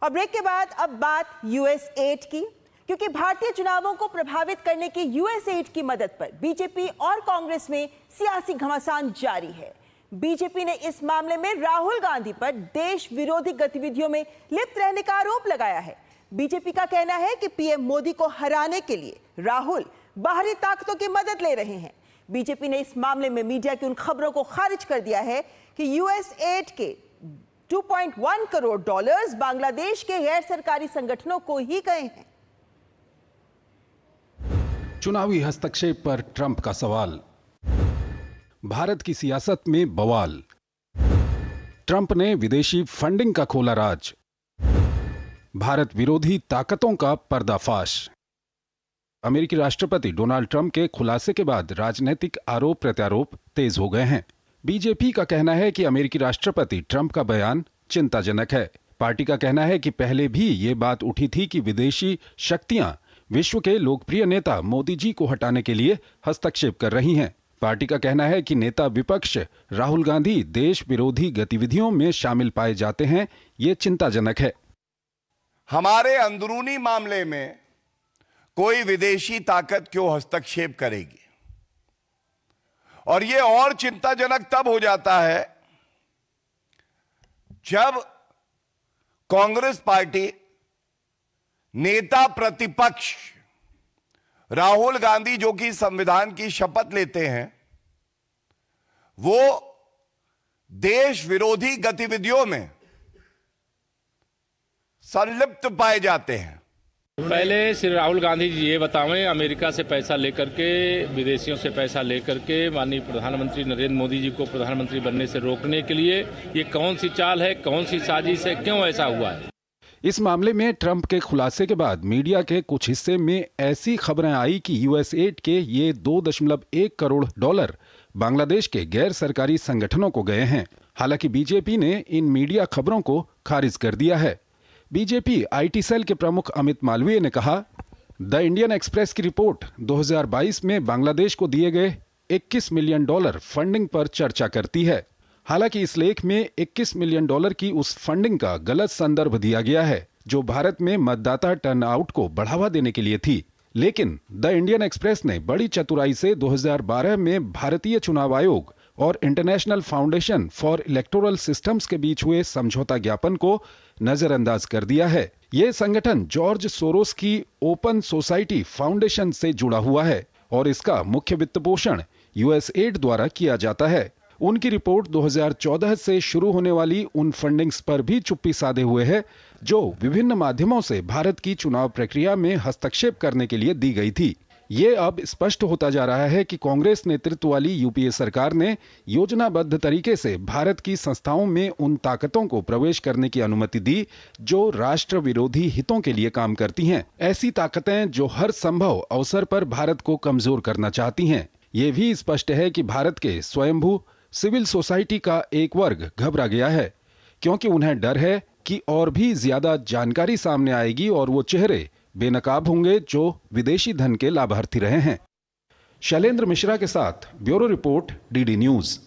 और ब्रेक के बाद अब बात यूएस एड की, क्योंकि भारतीय चुनावों को प्रभावित करने की यूएस एड की मदद पर बीजेपी और कांग्रेस में सियासी घमासान जारी है। बीजेपी ने इस मामले में राहुल गांधी पर देश विरोधी गतिविधियों में लिप्त रहने का आरोप लगाया है। बीजेपी का कहना है कि पीएम मोदी को हराने के लिए राहुल बाहरी ताकतों की मदद ले रहे हैं। बीजेपी ने इस मामले में मीडिया की उन खबरों को खारिज कर दिया है कि यूएस एड के 2.1 करोड़ डॉलर्स बांग्लादेश के गैर सरकारी संगठनों को ही गए हैं। चुनावी हस्तक्षेप पर ट्रंप का सवाल। भारत की सियासत में बवाल। ट्रंप ने विदेशी फंडिंग का खोला राज। भारत विरोधी ताकतों का पर्दाफाश। अमेरिकी राष्ट्रपति डोनाल्ड ट्रंप के खुलासे के बाद राजनीतिक आरोप प्रत्यारोप तेज हो गए हैं। बीजेपी का कहना है कि अमेरिकी राष्ट्रपति ट्रंप का बयान चिंताजनक है। पार्टी का कहना है कि पहले भी ये बात उठी थी कि विदेशी शक्तियां विश्व के लोकप्रिय नेता मोदी जी को हटाने के लिए हस्तक्षेप कर रही हैं। पार्टी का कहना है कि नेता विपक्ष राहुल गांधी देश विरोधी गतिविधियों में शामिल पाए जाते हैं। ये चिंताजनक है। हमारे अंदरूनी मामले में कोई विदेशी ताकत क्यों हस्तक्षेप करेगी? और यह और चिंताजनक तब हो जाता है जब कांग्रेस पार्टी नेता प्रतिपक्ष राहुल गांधी, जो कि संविधान की शपथ लेते हैं, वो देश विरोधी गतिविधियों में संलिप्त पाए जाते हैं। पहले श्री राहुल गांधी जी ये बतावें, अमेरिका से पैसा लेकर के, विदेशियों से पैसा लेकर के माननीय प्रधानमंत्री नरेंद्र मोदी जी को प्रधानमंत्री बनने से रोकने के लिए ये कौन सी चाल है, कौन सी साजिश है, क्यों ऐसा हुआ है? इस मामले में ट्रंप के खुलासे के बाद मीडिया के कुछ हिस्से में ऐसी खबरें आई कि यूएस एड के ये 2.1 करोड़ डॉलर बांग्लादेश के गैर सरकारी संगठनों को गए हैं। हालांकि बीजेपी ने इन मीडिया खबरों को खारिज कर दिया है। बीजेपी आईटी सेल के प्रमुख अमित मालवीय ने कहा, द इंडियन एक्सप्रेस की रिपोर्ट 2022 में बांग्लादेश को दिए गए 21 मिलियन डॉलर फंडिंग पर चर्चा करती है। हालांकि इस लेख में 21 मिलियन डॉलर की उस फंडिंग का गलत संदर्भ दिया गया है, जो भारत में मतदाता टर्नआउट को बढ़ावा देने के लिए थी। लेकिन द इंडियन एक्सप्रेस ने बड़ी चतुराई से 2012 में भारतीय चुनाव आयोग और international foundation for electoral systems के बीच हुए समझौता ज्ञापन को नजरअंदाज कर दिया है। ये संगठन जॉर्ज सोरोस की ओपन सोसाइटी फाउंडेशन से जुड़ा हुआ है और इसका मुख्य वित्त पोषण यूएस एड द्वारा किया जाता है। उनकी रिपोर्ट 2014 से शुरू होने वाली उन फंडिंग्स पर भी चुप्पी साधे हुए है, जो विभिन्न माध्यमों से भारत की चुनाव प्रक्रिया में हस्तक्षेप करने के लिए दी गई थी। ये अब स्पष्ट होता जा रहा है कि कांग्रेस नेतृत्व वाली यूपीए सरकार ने योजनाबद्ध तरीके से भारत की संस्थाओं में उन ताकतों को प्रवेश करने की अनुमति दी जो राष्ट्र विरोधी हितों के लिए काम करती हैं। ऐसी ताकतें जो हर संभव अवसर पर भारत को कमजोर करना चाहती हैं। ये भी स्पष्ट है कि भारत के स्वयंभू सिविल सोसाइटी का एक वर्ग घबरा गया है, क्योंकि उन्हें डर है कि और भी ज्यादा जानकारी सामने आएगी और वो चेहरे बेनकाब होंगे जो विदेशी धन के लाभार्थी रहे हैं। शैलेंद्र मिश्रा के साथ ब्यूरो रिपोर्ट, डीडी न्यूज।